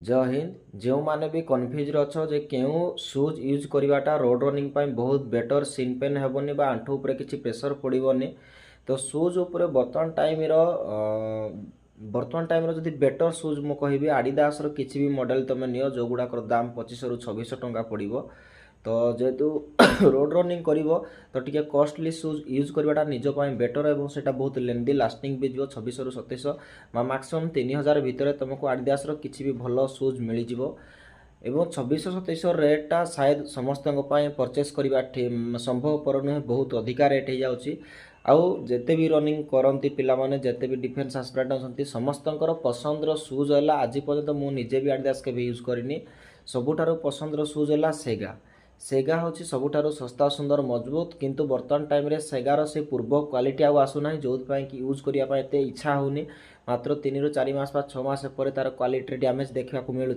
जय हिंद। जो माने भी कन्फ्यूज अच्छो जे केउ सुज यूज करवाटा रोड रनिंग पाई बहुत बेटर सिन पेन हेबनी बा आंठू उपरे किछि प्रेशर पड़िबनी। तो सुज उपरे बर्तमान टाइम रो जदि बेटर सुज मु कहबी आडिदास रो किछि भी मॉडल तमे नियो जो गुडाकर दाम 2500 रु 2600 टंका पड़िबो। तो जेहेतु रोड रनिंग करिवो तो टिके कॉस्टली सुज यूज करवाटा निज पाई बेटर एवं सेटा बहुत लेंदी लास्टिंग भी जो 2600 रु 2700 बा मैक्सिमम 3000 भितर तुमको आडिदास रो किछि भी भलो सुज मिल जिवो। एवं 2600-2700 रेटा शायद समस्त परचेस करवा संभवपर नुहे, बहुत अधिका रेट हो जाऊँगी। आउ जिते भी रनिंग करती पिलाने जिते भी डिफेन्स आस्पिरेंट अच्छा समस्तଙ୍କର पसंदर सुज है। आज पर्यटन मुझे भी आडिदास के यूज करनी। सबुठारु पसंदर सुज है सेगा। सेगा हूँ सबुठारु सस्ता सुंदर मजबूत, किंतु बर्तमान टाइम रे सेगार से पूर्व क्वालिटी आसुना जो कि यूज करने एत इच्छा होनी। मात्र 3 ରୁ 4 मास बा 6 मास पर तार क्वालिटी डैमेज देखा मिलूँ।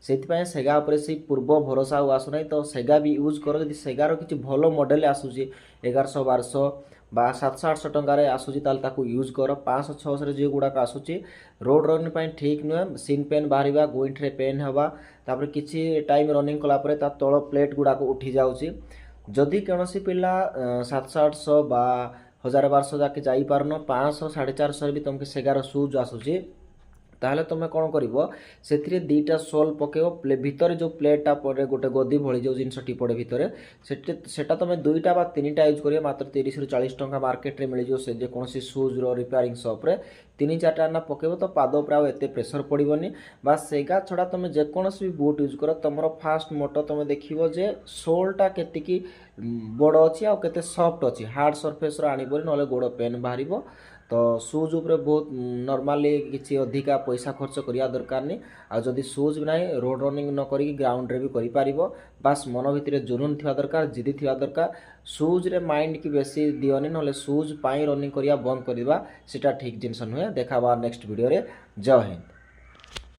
से सेगा उपर से पूर्व भरोसा आसुना। तो सेगा भी यूज कर जब सेगार किसी भल मॉडल आसूसी 1100-1200 बा 700-800 टंकार आसूसी यूज कर। 500-600 जो गुड़ाक आसूसी रोड रनिंग पाई ठीक नुहे। सिन पेन बाहर गोइंठे पेन हवा तापर किसी टाइम रनिंग कलापर तल प्लेट गुड़ाक उठी जाऊँगी। जदि कौन पिला 700-800 बा 1000-1200 जाके जापारन 500-450 भी तुमको सेगार सुज आसूसी ताहले तुम कौन कर दीटा सोल पकेब भितर जो प्लेटा पड़े गोटे गदी भली जो जिनसटी पड़े भितर सेटा तुम 2टा बा 3टा यूज कर मात्र 30 ରୁ 40 टंका मार्केट रे मिल से जेकोसी सुज रिपेयरिंग सप रे 3-4टा ना पकेब तो पाद उपर एत प्रेसर पड़ोनी। बा सेगा छड़ा तुम जेकोसी भी बूट यूज कर तुम फास्ट मोटो तुम देखो जे सोलटा केतिकी बड़ अच्छी आउ केते सफ्ट अच्छी हार्ड सरफेस आनबनी ना गोड़ पेन बाहर। तो सुज उपरे बहुत नॉर्मली किसी अधिका पैसा खर्च करिया दरकार नहीं। आ जदि सुज भी ना रोड रनिंग न करी ग्राउंड रे भी करि पारिबो। बास मन भितर जुनून थिया दरकार, जिदी थिया दरकार। सुज रे माइंड की बेसी दियोनी नले सुज पाई रनिंग करिया बंद करिबा सेटा ठीक जिनस नुहे। देखा नेक्स्ट वीडियो रे। जय हिंद।